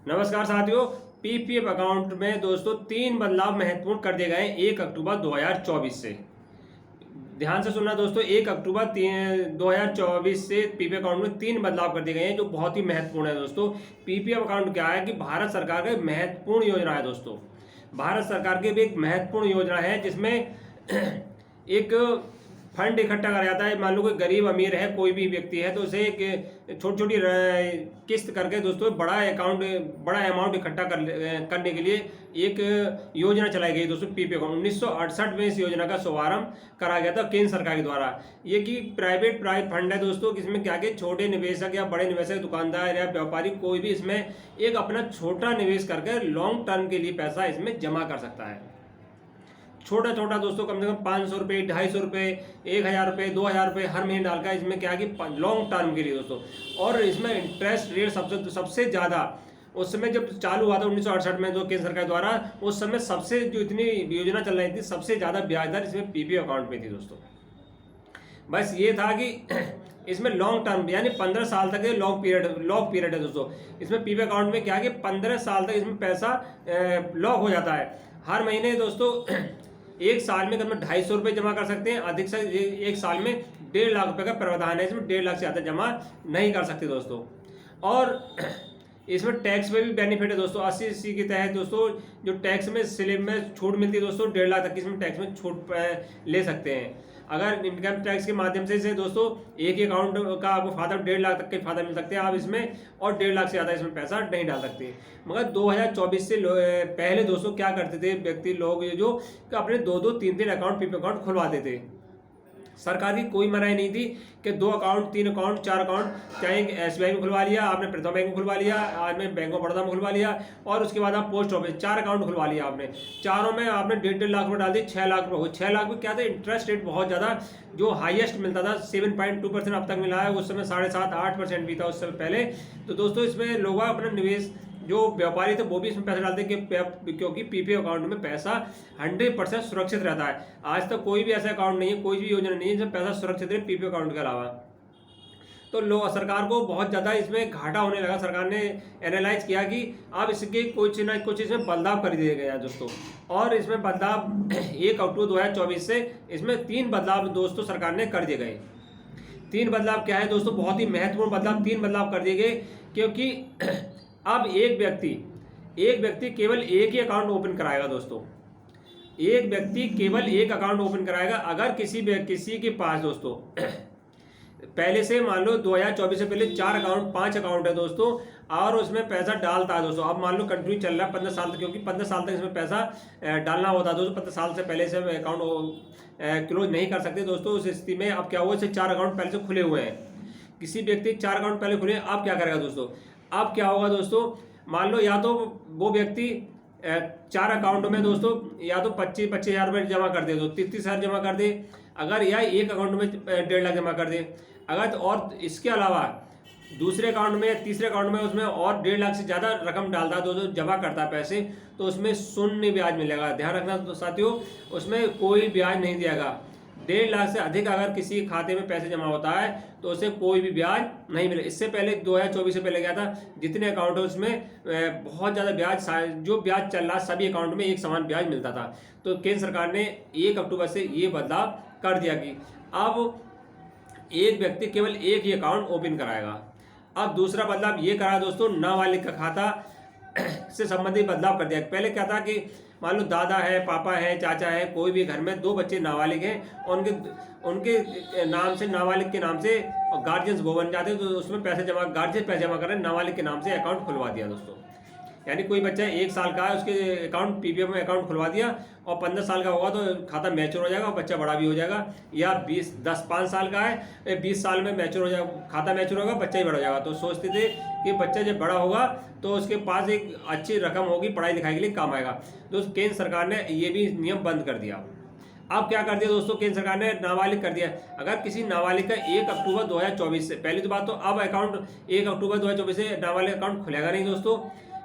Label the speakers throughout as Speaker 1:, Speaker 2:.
Speaker 1: नमस्कार साथियों। PPF account में दोस्तों 3 बदलाव महत्वपूर्ण कर दिए गए 1 अक्टूबर 2024 से। ध्यान से सुनना दोस्तों, 1 अक्टूबर 2024 से पीपीएफ अकाउंट में 3 बदलाव कर दिए गए हैं जो बहुत ही महत्वपूर्ण है दोस्तों। पीपीएफ अकाउंट क्या है कि भारत सरकार की महत्वपूर्ण योजना है दोस्तों। भारत सरकार की भी एक महत्वपूर्ण योजना है जिसमें एक फंड इकट्ठा करा जाता है। मान लो कोई गरीब अमीर है, कोई भी व्यक्ति है, तो उसे एक छोटी छोटी किस्त करके दोस्तों बड़ा अमाउंट इकट्ठा करने के लिए एक योजना चलाई गई दोस्तों। पीपीएफ अकाउंट 1968 में इस योजना का शुभारंभ करा गया था केंद्र सरकार के द्वारा। ये कि प्राइवेट फंड है दोस्तों, इसमें क्या कि छोटे निवेशक या बड़े निवेशक, दुकानदार या व्यापारी, कोई भी इसमें एक अपना छोटा निवेश करके लॉन्ग टर्म के लिए पैसा इसमें जमा कर सकता है। छोटा छोटा दोस्तों, कम से कम 500 रुपये, 250 रुपये, 1000 रुपये, 2000 रुपये हर महीने डालकर इसमें क्या कि लॉन्ग टर्म के लिए दोस्तों। और इसमें इंटरेस्ट रेट सबसे ज़्यादा उस समय जब चालू हुआ था 1968 में जो केंद्र सरकार द्वारा, उस समय सबसे जो इतनी योजना चल रही थी, सबसे ज़्यादा ब्याज दर इसमें पीपीएफ अकाउंट में थी दोस्तों। बस ये था कि इसमें लॉन्ग टर्म यानी 15 साल तक लॉन्ग पीरियड है दोस्तों। इसमें पीपीएफ अकाउंट में क्या है कि 15 साल तक इसमें पैसा लॉक हो जाता है। हर महीने दोस्तों एक साल में कम 250 रुपये जमा कर सकते हैं। अधिक से एक साल में 1.5 लाख रुपये का प्रावधान है। इसमें 1.5 लाख से ज़्यादा जमा नहीं कर सकते दोस्तों। और इसमें टैक्स में भी बेनिफिट है दोस्तों। 80 के तहत दोस्तों जो टैक्स में स्लिप में छूट मिलती है दोस्तों, 1.5 लाख तक की इसमें टैक्स में छूट ले सकते हैं। अगर इनकम टैक्स के माध्यम से दोस्तों एक ही अकाउंट का आपको फायदा 1.5 लाख तक के फायदा मिल सकते हैं आप इसमें, और 1.5 लाख से ज़्यादा इसमें पैसा नहीं डाल सकते। मगर 2024 से पहले दोस्तों क्या करते थे व्यक्ति लोग, ये जो अपने 2-2, 3-3 अकाउंट पीपीएफ अकाउंट खुलवाते थे। सरकार की कोई मनाही नहीं थी कि 2 अकाउंट, 3 अकाउंट, 4 अकाउंट, चाहे एसबीआई में खुलवा लिया आपने, प्रथम बैंक में खुलवा लिया आपने, बैंक ऑफ बड़ौदा में खुलवा लिया, और उसके बाद आप पोस्ट ऑफिस 4 अकाउंट खुलवा लिया आपने। चारों में आपने 1.5 लाख रुपये डाल दिए, 6 लाख रुपये हो। 6 लाख में क्या था, इंटरेस्ट रेट बहुत ज़्यादा जो हाईएस्ट मिलता था 7.2% अब तक मिला है। उस समय 7.5-8% भी था उस समय पहले। तो दोस्तों इसमें लोग अपना निवेश, जो व्यापारी थे वो भी इसमें पैसा डालते हैं क्योंकि पीपीएफ अकाउंट में पैसा 100% सुरक्षित रहता है। आज तक कोई भी ऐसा अकाउंट नहीं है, कोई भी योजना नहीं है जिसमें पैसा सुरक्षित रहे पीपीएफ अकाउंट के अलावा। तो सरकार को बहुत ज़्यादा इसमें घाटा होने लगा। सरकार ने एनालाइज किया कि अब इसके कुछ ना कुछ इसमें बदलाव कर दिए गए हैं दोस्तों। और इसमें बदलाव 1 अक्टूबर 2024 से इसमें 3 बदलाव दोस्तों सरकार ने कर दिए गए। 3 बदलाव क्या है दोस्तों, बहुत ही महत्वपूर्ण बदलाव 3 बदलाव कर दिए गए। क्योंकि अब एक व्यक्ति केवल एक ही अकाउंट ओपन कराएगा दोस्तों। एक व्यक्ति केवल एक अकाउंट ओपन कराएगा। अगर किसी के पास दोस्तों पहले से मान लो 2024 से पहले 4 अकाउंट, 5 अकाउंट है दोस्तों, और उसमें पैसा डालता है दोस्तों। अब मान लो कंटिन्यू चल रहा है 15 साल तक, क्योंकि 15 साल तक इसमें पैसा डालना होता है दोस्तों। 15 साल से पहले से अकाउंट क्लोज नहीं कर सकते दोस्तों। उस स्थिति में अब क्या हुआ, इसे 4 अकाउंट पहले से खुले हुए हैं। किसी व्यक्ति 4 अकाउंट पहले खुले हैं, अब क्या करेगा दोस्तों, अब क्या होगा दोस्तों, मान लो या तो वो व्यक्ति 4 अकाउंट में दोस्तों या तो 25 हज़ार रुपये जमा कर दे, 33 हज़ार जमा कर दे, अगर या एक अकाउंट में 1.5 लाख जमा कर दे। अगर तो और इसके अलावा दूसरे अकाउंट में या तीसरे अकाउंट में उसमें और 1.5 लाख से ज़्यादा रकम डालता है दोस्तों, जमा करता है पैसे, तो उसमें शून्य ब्याज मिलेगा। ध्यान रखना तो साथियों, उसमें कोई ब्याज नहीं दिएगा। 1.5 लाख से अधिक अगर किसी खाते में पैसे जमा होता है तो उसे कोई भी ब्याज नहीं मिले। इससे पहले 2024 से पहले क्या था, जितने अकाउंट है उसमें बहुत ज़्यादा ब्याज, जो ब्याज चल रहा सभी अकाउंट में एक समान ब्याज मिलता था। तो केंद्र सरकार ने 1 अक्टूबर से ये बदलाव कर दिया कि अब एक व्यक्ति केवल एक ही अकाउंट ओपन कराएगा। अब दूसरा बदलाव ये करा दोस्तों, नाबालिग का खाता से संबंधित बदलाव कर दिया। पहले क्या था कि मान लो दादा है, पापा है, चाचा है, कोई भी घर में 2 बच्चे नाबालिग हैं और उनके नाम से, नाबालिग के नाम से गार्जियंस वो बन जाते हैं, तो उसमें गार्जियन पैसे जमा कर रहे हैं, नाबालिग के नाम से अकाउंट खुलवा दिया दोस्तों। यानी कोई बच्चा 1 साल का है, उसके अकाउंट पीपीएफ में अकाउंट खुलवा दिया, और 15 साल का होगा तो खाता मैच्योर हो जाएगा और बच्चा बड़ा भी हो जाएगा। या 5 साल का है, 20 साल में मैच्योर हो जाएगा, खाता मैच्योर होगा, बच्चा ही बड़ा हो जाएगा। तो सोचते थे कि बच्चा जब बड़ा होगा तो उसके पास एक अच्छी रकम होगी, पढ़ाई लिखाई के लिए काम आएगा। तो केंद्र सरकार ने ये भी नियम बंद कर दिया। अब क्या कर दिया दोस्तों, केंद्र सरकार ने नाबालिग कर दिया। अगर किसी नाबालिग का 1 अक्टूबर 2024 से पहले तो बात, तो अब अकाउंट 1 अक्टूबर 2024 से नाबालिग अकाउंट खुलेगा नहीं दोस्तों।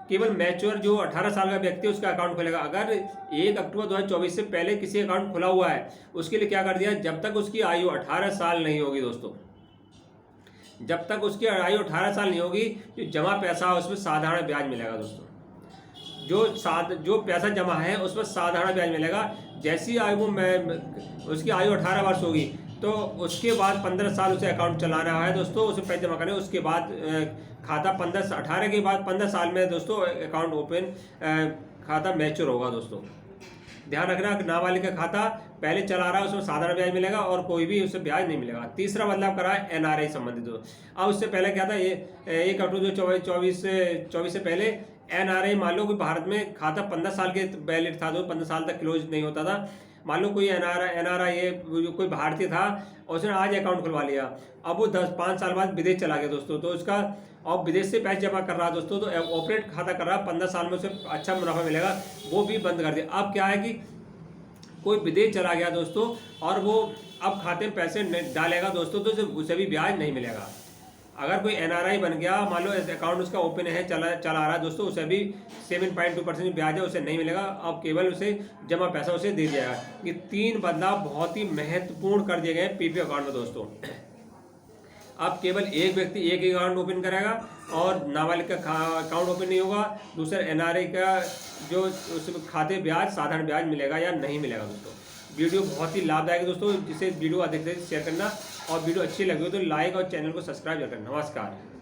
Speaker 1: केवल मैच्योर जो 18 साल का व्यक्ति है उसका अकाउंट खुलेगा। अगर 1 अक्टूबर 2024 से पहले किसी अकाउंट खुला हुआ है, उसके लिए क्या कर दिया, जब तक उसकी आयु 18 साल नहीं होगी दोस्तों, जब तक उसकी आयु 18 साल नहीं होगी, जो जमा पैसा है उसमें साधारण ब्याज मिलेगा दोस्तों। जो पैसा जमा है उसमें साधारण ब्याज मिलेगा। जैसी आयु उसकी आयु 18 वर्ष होगी तो उसके बाद 15 साल उसे अकाउंट चलाना है दोस्तों, उसे पैसे जमा करने। उसके बाद खाता 18 के बाद 15 साल में दोस्तों अकाउंट ओपन, खाता मैच्योर होगा दोस्तों। ध्यान रखना, नाबालिग का खाता पहले चला रहा है उसमें साधारण ब्याज मिलेगा और कोई भी उसे ब्याज नहीं मिलेगा। तीसरा बदलाव करा है एनआरआई संबंधित। अब उससे पहले क्या था, 1 अक्टूबर 2024 से पहले एनआरआई, मान लो कोई भारत में खाता 15 साल के वैलिड था, जो 15 साल तक क्लोज नहीं होता था। मान लो कोई एनआरआई कोई भारतीय था और उसने आज अकाउंट खुलवा लिया, अब वो 5 साल बाद विदेश चला गया दोस्तों, तो उसका और विदेश से पैसे जमा कर रहा है दोस्तों, तो ऑपरेट खाता कर रहा है, 15 साल में उसे अच्छा मुनाफा मिलेगा, वो भी बंद कर दिया। अब क्या है कि कोई विदेश चला गया दोस्तों और वो अब खाते में पैसे डालेगा दोस्तों, तो उसे भी ब्याज नहीं मिलेगा। अगर कोई एनआरआई बन गया, मान लो अकाउंट उसका ओपन है, चला आ रहा है दोस्तों, उसे भी 7.2% ब्याज है, उसे नहीं मिलेगा। अब केवल उसे जमा पैसा उसे दे दिया जाएगा। ये 3 बदलाव बहुत ही महत्वपूर्ण कर दिए गए हैं पीपीएफ अकाउंट में दोस्तों। अब केवल एक व्यक्ति एक ही अकाउंट ओपन करेगा और नाबालिग का अकाउंट ओपन नहीं होगा। दूसरा एनआरआई का जो उसमें खाते ब्याज साधारण ब्याज मिलेगा या नहीं मिलेगा दोस्तों। वीडियो बहुत ही लाभदायक है दोस्तों, जिसे वीडियो अधिक से शेयर करना और वीडियो अच्छी लगी हो तो लाइक और चैनल को सब्सक्राइब करना। नमस्कार।